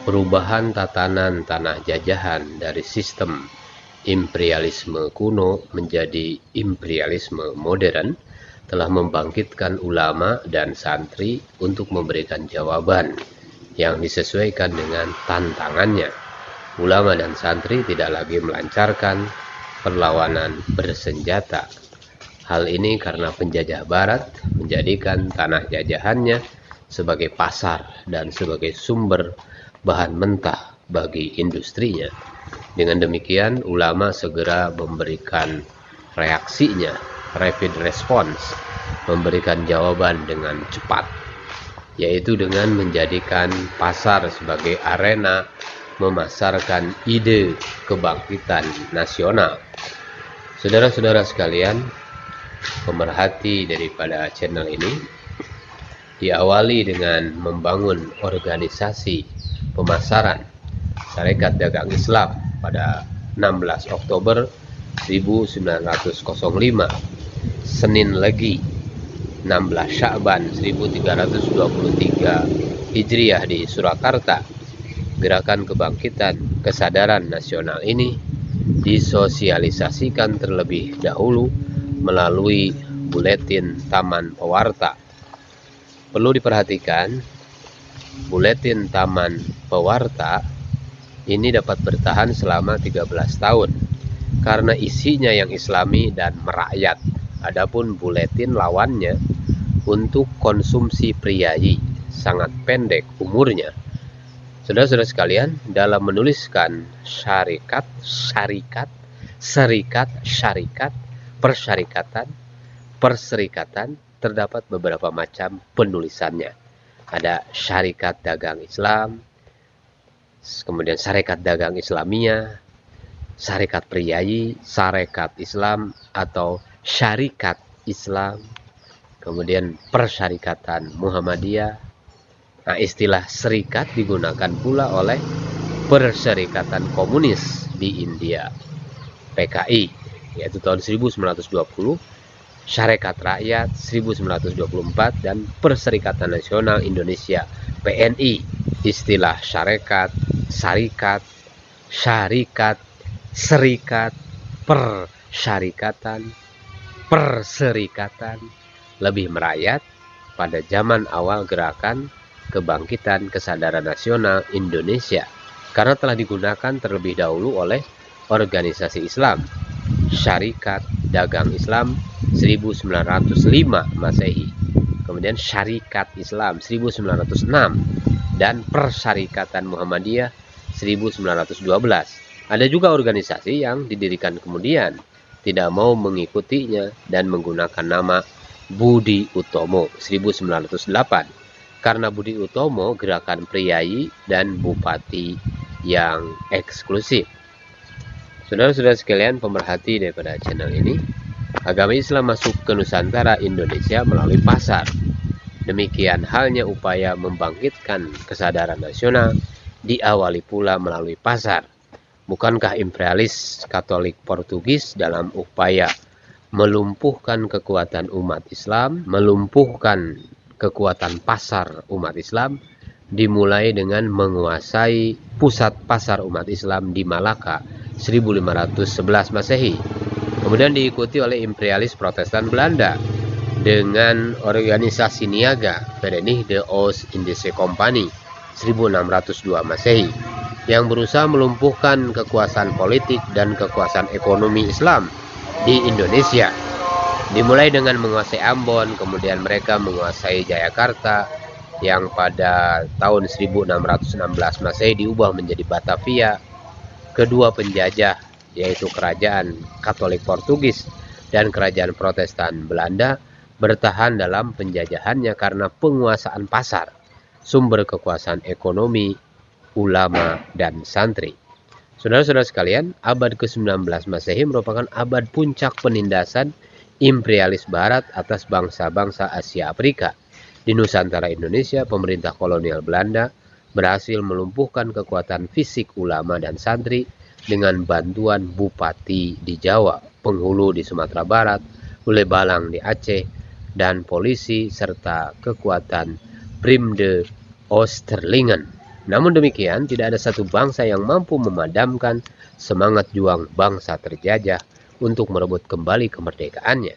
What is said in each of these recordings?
Perubahan tatanan tanah jajahan dari sistem imperialisme kuno menjadi imperialisme modern telah membangkitkan ulama dan santri untuk memberikan jawaban yang disesuaikan dengan tantangannya. Ulama dan santri tidak lagi melancarkan perlawanan bersenjata. Hal ini karena penjajah barat menjadikan tanah jajahannya sebagai pasar dan sebagai sumber bahan mentah bagi industrinya. Dengan demikian, ulama segera memberikan reaksinya, rapid response, memberikan jawaban dengan cepat, yaitu dengan menjadikan pasar sebagai arena memasarkan ide kebangkitan nasional. Saudara-saudara sekalian, pemerhati daripada channel ini diawali dengan membangun organisasi pemasaran Sarekat Dagang Islam pada 16 Oktober 1905, Senin Legi 16 Sya'ban 1323 Hijriah di Surakarta. Gerakan kebangkitan kesadaran nasional ini disosialisasikan terlebih dahulu melalui Buletin Taman Pewarta. Perlu diperhatikan, Buletin Taman Pewarta ini dapat bertahan selama 13 tahun karena isinya yang islami dan merakyat. Adapun buletin lawannya untuk konsumsi priayi, sangat pendek umurnya. Saudara-saudara sekalian, dalam menuliskan syarikat, perserikatan, terdapat beberapa macam penulisannya. Ada Syarikat Dagang Islam, kemudian Sarekat Dagang Islamiyah, Sarekat Priayi, Sarekat Islam atau Syarikat Islam, kemudian Persyarikatan Muhammadiyah. Nah, istilah serikat digunakan pula oleh Perserikatan Komunis di India, PKI, yaitu tahun 1920, Syarikat Rakyat 1924, dan Perserikatan Nasional Indonesia PNI. Istilah syarikat, syarikat, serikat, perserikatan lebih merayat pada zaman awal gerakan kebangkitan kesadaran nasional Indonesia karena telah digunakan terlebih dahulu oleh organisasi Islam. Syarikat Dagang Islam 1905 Masehi, kemudian Syarikat Islam 1906, dan Persyarikatan Muhammadiyah 1912. Ada juga organisasi yang didirikan kemudian tidak mau mengikutinya dan menggunakan nama Budi Utomo 1908 karena Budi Utomo gerakan priayi dan bupati yang eksklusif. Saudara-saudara sekalian pemerhati daripada channel ini, agama Islam masuk ke Nusantara Indonesia melalui pasar. Demikian halnya upaya membangkitkan kesadaran nasional diawali pula melalui pasar. Bukankah imperialis Katolik Portugis dalam upaya melumpuhkan kekuatan umat Islam, melumpuhkan kekuatan pasar umat Islam, dimulai dengan menguasai pusat pasar umat Islam di Malaka 1511 Masehi. Kemudian diikuti oleh imperialis Protestan Belanda dengan organisasi niaga Verenigde Oost-Indische Compagnie 1602 Masehi yang berusaha melumpuhkan kekuasaan politik dan kekuasaan ekonomi Islam di Indonesia. Dimulai dengan menguasai Ambon, kemudian mereka menguasai Jayakarta yang pada tahun 1616 Masehi diubah menjadi Batavia. Kedua penjajah yaitu kerajaan Katolik Portugis dan kerajaan Protestan Belanda bertahan dalam penjajahannya karena penguasaan pasar, sumber kekuasaan ekonomi, ulama, dan santri. Saudara-saudara sekalian, abad ke-19 Masehi merupakan abad puncak penindasan imperialis barat atas bangsa-bangsa Asia Afrika. Di Nusantara Indonesia, pemerintah kolonial Belanda berhasil melumpuhkan kekuatan fisik ulama dan santri dengan bantuan bupati di Jawa, penghulu di Sumatera Barat, Ulebalang di Aceh, dan polisi serta kekuatan Prim de Oosterlingen Namun demikian, tidak ada satu bangsa yang mampu memadamkan semangat juang bangsa terjajah untuk merebut kembali kemerdekaannya.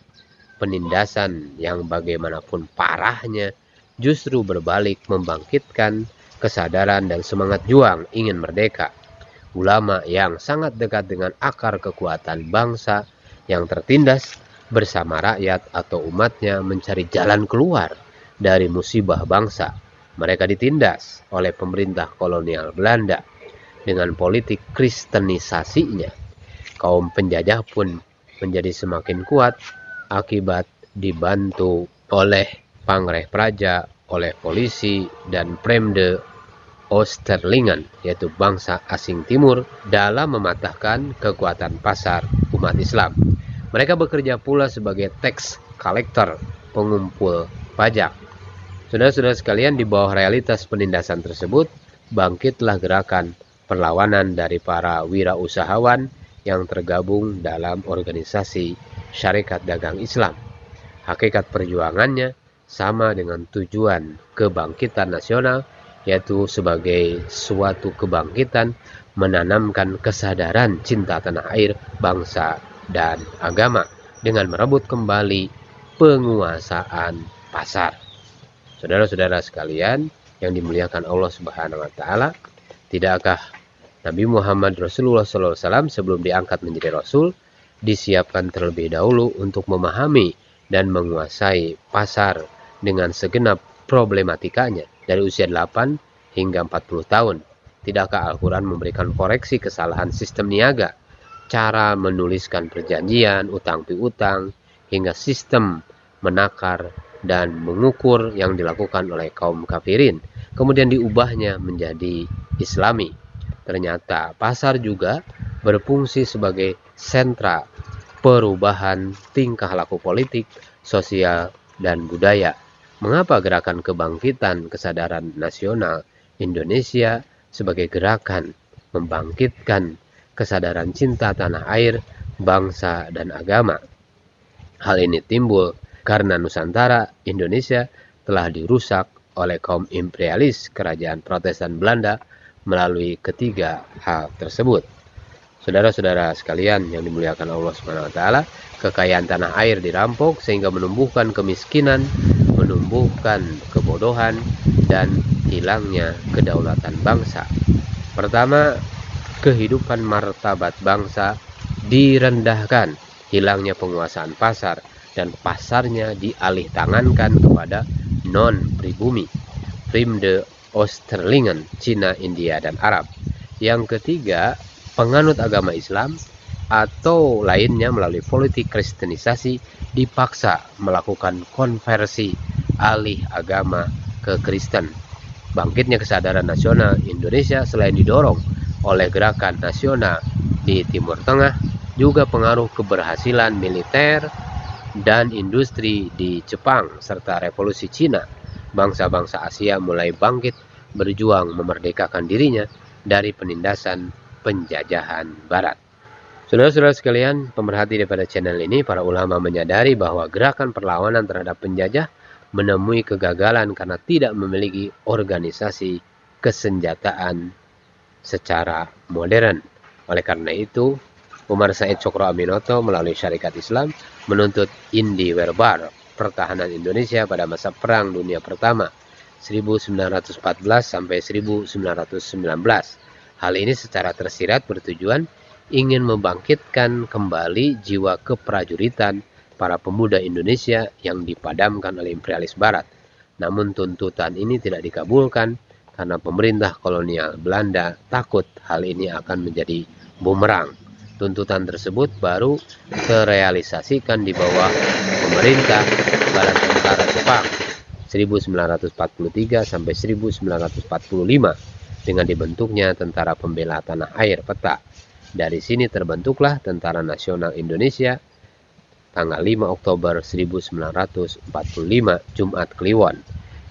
Penindasan yang bagaimanapun parahnya justru berbalik membangkitkan kesadaran dan semangat juang ingin merdeka. Ulama yang sangat dekat dengan akar kekuatan bangsa yang tertindas bersama rakyat atau umatnya mencari jalan keluar dari musibah bangsa. Mereka ditindas oleh pemerintah kolonial Belanda dengan politik kristenisasinya. Kaum penjajah pun menjadi semakin kuat akibat dibantu oleh Pangreh Praja, oleh polisi dan Fremde Oosterlingen, yaitu bangsa asing timur, dalam mematahkan kekuatan pasar umat Islam. Mereka bekerja pula sebagai tax collector, pengumpul pajak. Saudara-saudara sekalian, di bawah realitas penindasan tersebut, bangkitlah gerakan perlawanan dari para wirausahawan yang tergabung dalam organisasi Syarikat Dagang Islam. Hakikat perjuangannya sama dengan tujuan kebangkitan nasional, yaitu sebagai suatu kebangkitan menanamkan kesadaran cinta tanah air, bangsa, dan agama dengan merebut kembali penguasaan pasar. Saudara-saudara sekalian yang dimuliakan Allah Subhanahu wa taala, tidakkah Nabi Muhammad Rasulullah SAW sebelum diangkat menjadi rasul disiapkan terlebih dahulu untuk memahami dan menguasai pasar dengan segenap problematikanya dari usia 8 hingga 40 tahun? Tidakkah Al-Quran memberikan koreksi kesalahan sistem niaga, cara menuliskan perjanjian, utang piutang, hingga sistem menakar dan mengukur yang dilakukan oleh kaum kafirin, kemudian diubahnya menjadi Islami? Ternyata pasar juga berfungsi sebagai sentra perubahan tingkah laku politik, sosial, dan budaya. Mengapa gerakan kebangkitan kesadaran nasional Indonesia sebagai gerakan membangkitkan kesadaran cinta tanah air, bangsa, dan agama? Hal ini timbul karena Nusantara Indonesia telah dirusak oleh kaum imperialis kerajaan Protestan Belanda melalui ketiga hal tersebut. Saudara-saudara sekalian yang dimuliakan Allah Subhanahu wa taala, kekayaan tanah air dirampok sehingga menumbuhkan kemiskinan, menumbuhkan kebodohan, dan hilangnya kedaulatan bangsa. Pertama, kehidupan martabat bangsa direndahkan, hilangnya penguasaan pasar, dan pasarnya dialih tangankan kepada non-pribumi, Fremde Oosterlingen, Cina, India, dan Arab. Yang ketiga, penganut agama Islam atau lainnya melalui politik kristenisasi dipaksa melakukan konversi alih agama ke Kristen. Bangkitnya kesadaran nasional Indonesia selain didorong oleh gerakan nasional di Timur Tengah, juga pengaruh keberhasilan militer dan industri di Jepang serta revolusi Cina. Bangsa-bangsa Asia mulai bangkit berjuang memerdekakan dirinya dari penindasan penjajahan Barat. Saudara-saudara sekalian, pemerhati daripada channel ini, para ulama menyadari bahwa gerakan perlawanan terhadap penjajah menemui kegagalan karena tidak memiliki organisasi kesenjataan secara modern. Oleh karena itu, Umar Said Sokro Aminoto melalui Syarikat Islam menuntut Indi Werbar, pertahanan Indonesia pada masa Perang Dunia Pertama 1914 sampai 1919. Hal ini secara tersirat bertujuan ingin membangkitkan kembali jiwa keprajuritan para pemuda Indonesia yang dipadamkan oleh imperialis Barat. Namun tuntutan ini tidak dikabulkan karena pemerintah kolonial Belanda takut hal ini akan menjadi bumerang. Tuntutan tersebut baru terrealisasikan di bawah pemerintah Bala Tentara Jepang 1943 sampai 1945 dengan dibentuknya Tentara Pembela Tanah Air Peta. Dari sini terbentuklah Tentara Nasional Indonesia tanggal 5 Oktober 1945 Jumat Kliwon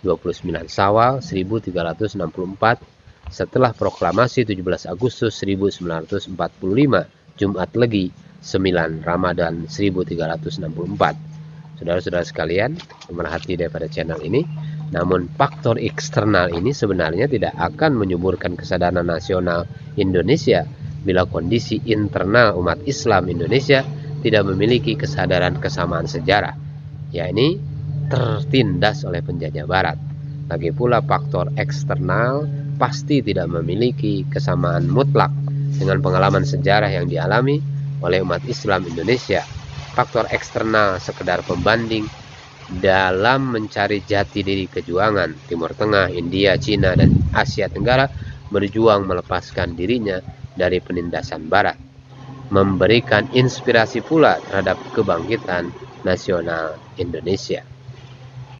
29 Syawal 1364 setelah proklamasi 17 Agustus 1945 Jumat Legi 9 Ramadan 1364. Saudara-saudara sekalian, pemerhati daripada channel ini, Namun faktor eksternal ini sebenarnya tidak akan menyuburkan kesadaran nasional Indonesia bila kondisi internal umat Islam Indonesia tidak memiliki kesadaran kesamaan sejarah, yakni tertindas oleh penjajah barat. Lagi pula faktor eksternal pasti tidak memiliki kesamaan mutlak dengan pengalaman sejarah yang dialami oleh umat Islam Indonesia. Faktor eksternal sekedar pembanding dalam mencari jati diri kejuangan Timur Tengah, India, Cina, dan Asia Tenggara berjuang melepaskan dirinya dari penindasan Barat, memberikan inspirasi pula terhadap kebangkitan nasional Indonesia.